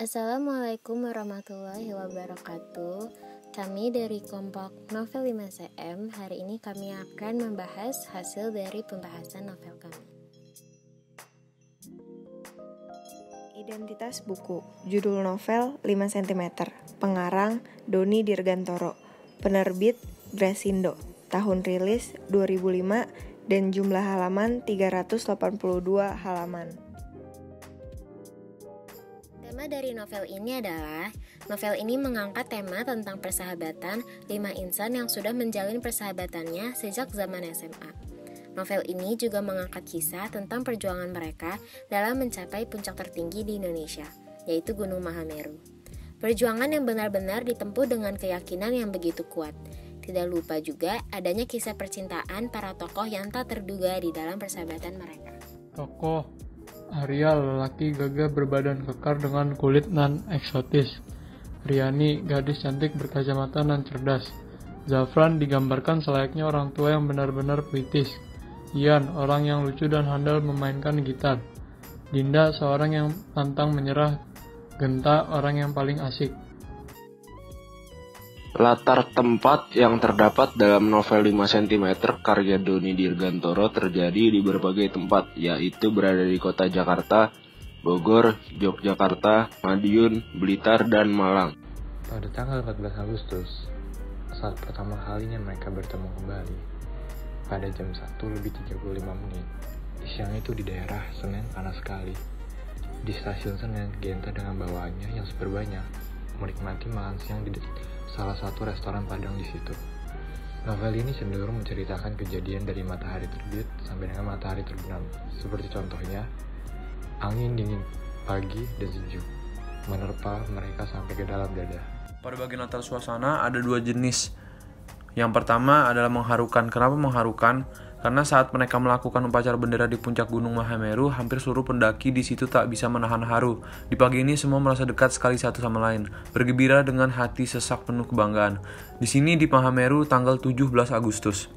Assalamualaikum warahmatullahi wabarakatuh. Kami dari kelompok Novel 5CM. Hari ini kami akan membahas hasil dari pembahasan novel kami. Identitas buku. Judul novel 5 cm. Pengarang Doni Dirgantoro. Penerbit Grasindo. Tahun rilis 2005 dan jumlah halaman 382 halaman. Tema dari novel ini adalah, novel ini mengangkat tema tentang persahabatan 5 insan yang sudah menjalin persahabatannya sejak zaman SMA. Novel ini juga mengangkat kisah tentang perjuangan mereka dalam mencapai puncak tertinggi di Indonesia, yaitu Gunung Mahameru. Perjuangan yang benar-benar ditempuh dengan keyakinan yang begitu kuat. Tidak lupa juga adanya kisah percintaan para tokoh yang tak terduga di dalam persahabatan mereka. Tokoh Arya, lelaki gagah berbadan kekar dengan kulit nan eksotis. Riani, gadis cantik berkacamata nan cerdas. Zafran digambarkan selayaknya orang tua yang benar-benar puitis. Ian, orang yang lucu dan handal memainkan gitar. Dinda, seorang yang pantang menyerah. Genta, orang yang paling asik. Latar tempat yang terdapat dalam novel 5 cm karya Doni Dirgantoro terjadi di berbagai tempat, yaitu berada di kota Jakarta, Bogor, Yogyakarta, Madiun, Blitar, dan Malang. Pada tanggal 14 Agustus, saat pertama kalinya mereka bertemu kembali, pada jam 1:35, siang itu di daerah Senen panas sekali. Di stasiun Senen, Genta dengan bawahannya yang super banyak menikmati makan siang di salah satu restoran Padang di situ. Novel ini cenderung menceritakan kejadian dari matahari terbit sampai dengan matahari terbenam, seperti contohnya angin dingin pagi dan sejuk menerpa mereka sampai ke dalam dada. Pada bagian latar suasana ada dua jenis. Yang pertama adalah mengharukan. Kenapa mengharukan? Karena saat mereka melakukan upacara bendera di puncak Gunung Mahameru, hampir seluruh pendaki di situ tak bisa menahan haru. Di pagi ini semua merasa dekat sekali satu sama lain, bergembira dengan hati sesak penuh kebanggaan. Di sini di Mahameru tanggal 17 Agustus.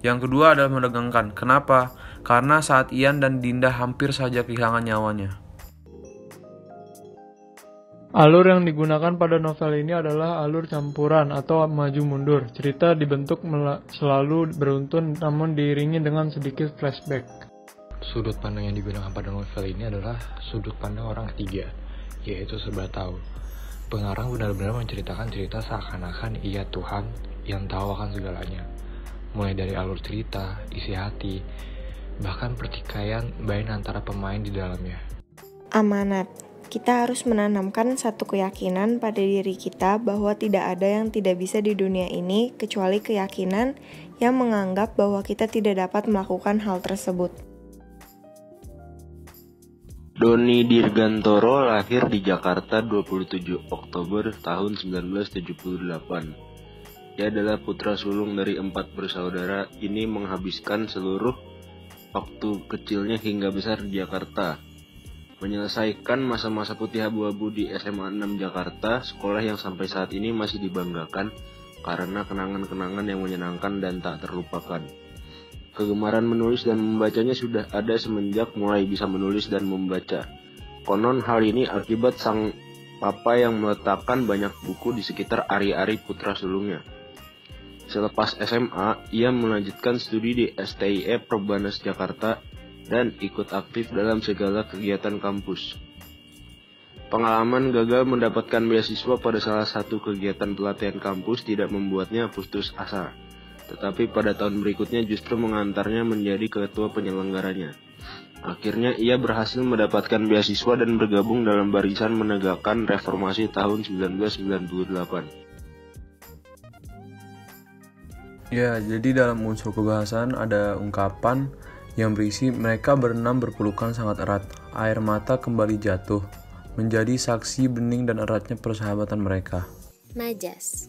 Yang kedua adalah menegangkan. Kenapa? Karena saat Ian dan Dinda hampir saja kehilangan nyawanya. Alur yang digunakan pada novel ini adalah alur campuran atau maju mundur. Cerita dibentuk selalu beruntun namun diiringi dengan sedikit flashback. Sudut pandang yang digunakan pada novel ini adalah sudut pandang orang ketiga, yaitu serba tahu. Pengarang benar-benar menceritakan cerita seakan-akan ia Tuhan yang tahu akan segalanya. Mulai dari alur cerita, isi hati, bahkan pertikaian bain antara pemain di dalamnya. Amanat. Kita harus menanamkan satu keyakinan pada diri kita bahwa tidak ada yang tidak bisa di dunia ini kecuali keyakinan yang menganggap bahwa kita tidak dapat melakukan hal tersebut. Doni Dirgantoro lahir di Jakarta 27 Oktober tahun 1978. Dia adalah putra sulung dari 4 bersaudara. Ini menghabiskan seluruh waktu kecilnya hingga besar di Jakarta. Menyelesaikan masa-masa putih abu-abu di SMA 6 Jakarta, sekolah yang sampai saat ini masih dibanggakan karena kenangan-kenangan yang menyenangkan dan tak terlupakan. Kegemaran menulis dan membacanya sudah ada semenjak mulai bisa menulis dan membaca. Konon hal ini akibat sang papa yang meletakkan banyak buku di sekitar ari-ari putra sulungnya. Selepas SMA, ia melanjutkan studi di STIE Perbanas Jakarta dan ikut aktif dalam segala kegiatan kampus. Pengalaman gagal mendapatkan beasiswa pada salah satu kegiatan pelatihan kampus tidak membuatnya putus asa, tetapi pada tahun berikutnya justru mengantarnya menjadi ketua penyelenggaranya. Akhirnya ia berhasil mendapatkan beasiswa dan bergabung dalam barisan menegakkan reformasi tahun 1998. Ya, jadi dalam unsur kebahasan ada ungkapan yang berisi mereka berenam berpelukan sangat erat. Air mata kembali jatuh, menjadi saksi bening dan eratnya persahabatan mereka. Majas.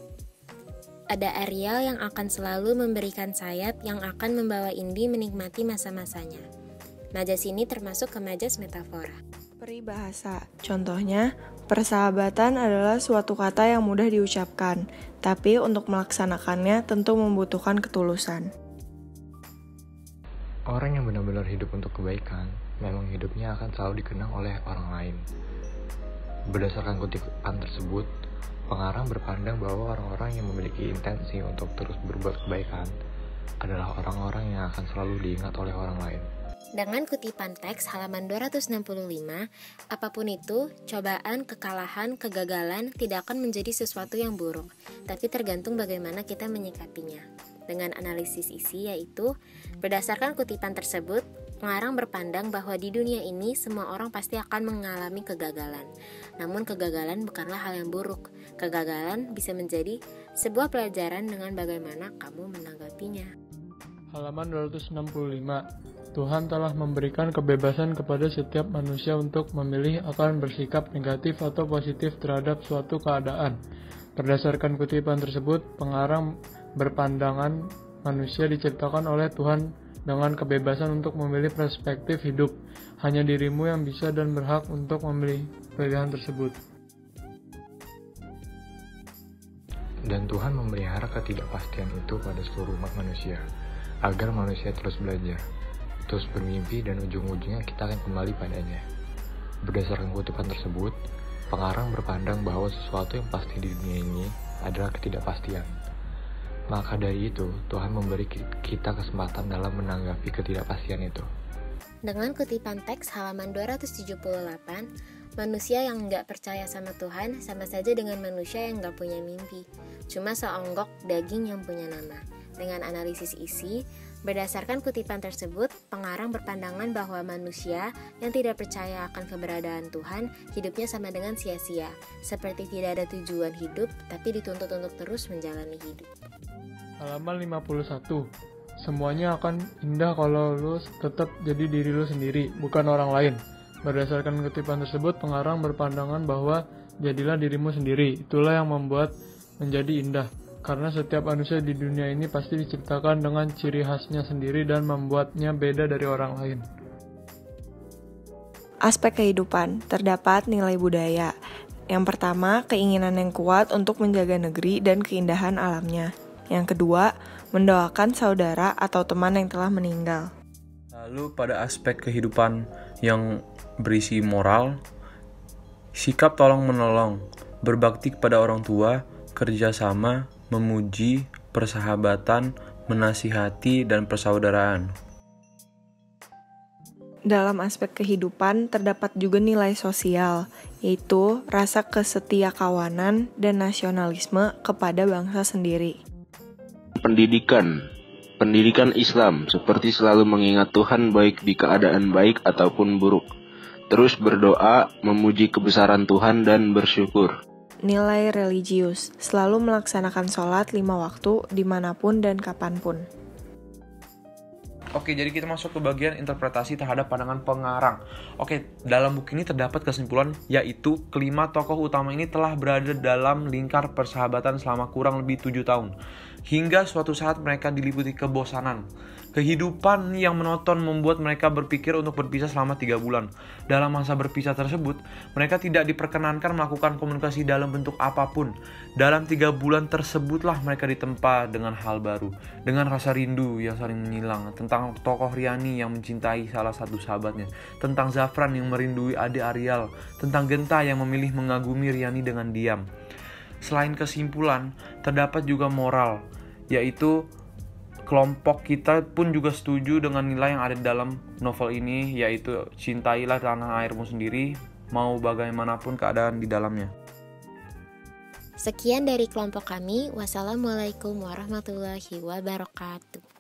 Ada Ariel yang akan selalu memberikan sayap yang akan membawa Indi menikmati masa-masanya. Majas ini termasuk ke majas metafora. Peribahasa. Contohnya, persahabatan adalah suatu kata yang mudah diucapkan, tapi untuk melaksanakannya tentu membutuhkan ketulusan. Orang yang benar-benar hidup untuk kebaikan, memang hidupnya akan selalu dikenang oleh orang lain. Berdasarkan kutipan tersebut, pengarang berpandang bahwa orang-orang yang memiliki intensi untuk terus berbuat kebaikan adalah orang-orang yang akan selalu diingat oleh orang lain. Dengan kutipan teks halaman 265, apapun itu, cobaan, kekalahan, kegagalan tidak akan menjadi sesuatu yang buruk, tapi tergantung bagaimana kita menyikapinya. Dengan analisis isi yaitu, berdasarkan kutipan tersebut, pengarang berpandang bahwa di dunia ini semua orang pasti akan mengalami kegagalan. Namun kegagalan bukanlah hal yang buruk. Kegagalan bisa menjadi sebuah pelajaran dengan bagaimana kamu menanggapinya. Halaman 265. Tuhan telah memberikan kebebasan kepada setiap manusia untuk memilih akan bersikap negatif atau positif terhadap suatu keadaan. Berdasarkan kutipan tersebut, pengarang berpandangan manusia diciptakan oleh Tuhan dengan kebebasan untuk memilih perspektif hidup. Hanya dirimu yang bisa dan berhak untuk memilih pilihan tersebut. Dan Tuhan memelihara ketidakpastian itu pada seluruh umat manusia, agar manusia terus belajar, terus bermimpi, dan ujung-ujungnya kita akan kembali padanya. Berdasarkan kutipan tersebut, pengarang berpandang bahwa sesuatu yang pasti di dunia ini adalah ketidakpastian. Maka dari itu, Tuhan memberi kita kesempatan dalam menanggapi ketidakpastian itu. Dengan kutipan teks halaman 278, manusia yang nggak percaya sama Tuhan sama saja dengan manusia yang nggak punya mimpi. Cuma seonggok daging yang punya nama. Dengan analisis isi, berdasarkan kutipan tersebut, pengarang berpandangan bahwa manusia yang tidak percaya akan keberadaan Tuhan, hidupnya sama dengan sia-sia, seperti tidak ada tujuan hidup, tapi dituntut untuk terus menjalani hidup. Halaman 51. Semuanya akan indah kalau lu tetap jadi diri lu sendiri, bukan orang lain. Berdasarkan kutipan tersebut, pengarang berpandangan bahwa jadilah dirimu sendiri, itulah yang membuat menjadi indah. Karena setiap manusia di dunia ini pasti diciptakan dengan ciri khasnya sendiri dan membuatnya beda dari orang lain. Aspek kehidupan, terdapat nilai budaya. Yang pertama, keinginan yang kuat untuk menjaga negeri dan keindahan alamnya. Yang kedua, mendoakan saudara atau teman yang telah meninggal. Lalu pada aspek kehidupan yang berisi moral, sikap tolong-menolong, berbakti kepada orang tua, kerjasama, memuji, persahabatan, menasihati, dan persaudaraan. Dalam aspek kehidupan terdapat juga nilai sosial, yaitu rasa kesetiakawanan dan nasionalisme kepada bangsa sendiri. Pendidikan Islam seperti selalu mengingat Tuhan baik di keadaan baik ataupun buruk. Terus berdoa, memuji kebesaran Tuhan dan bersyukur. Nilai religius, selalu melaksanakan sholat 5 waktu dimanapun dan kapanpun. Oke, jadi kita masuk ke bagian interpretasi terhadap pandangan pengarang. Oke, dalam buku ini terdapat kesimpulan yaitu kelima tokoh utama ini telah berada dalam lingkar persahabatan selama kurang lebih 7 tahun. Hingga suatu saat mereka diliputi kebosanan. Kehidupan yang monoton membuat mereka berpikir untuk berpisah selama 3 bulan. Dalam masa berpisah tersebut, mereka tidak diperkenankan melakukan komunikasi dalam bentuk apapun. Dalam 3 bulan tersebutlah mereka ditempa dengan hal baru, dengan rasa rindu yang saling menyilang, tentang tokoh Riani yang mencintai salah satu sahabatnya, tentang Zafran yang merindui adik Arial, tentang Genta yang memilih mengagumi Riani dengan diam. Selain kesimpulan, terdapat juga moral, yaitu kelompok kita pun juga setuju dengan nilai yang ada dalam novel ini, yaitu cintailah tanah airmu sendiri, mau bagaimanapun keadaan di dalamnya. Sekian dari kelompok kami. Wassalamualaikum warahmatullahi wabarakatuh.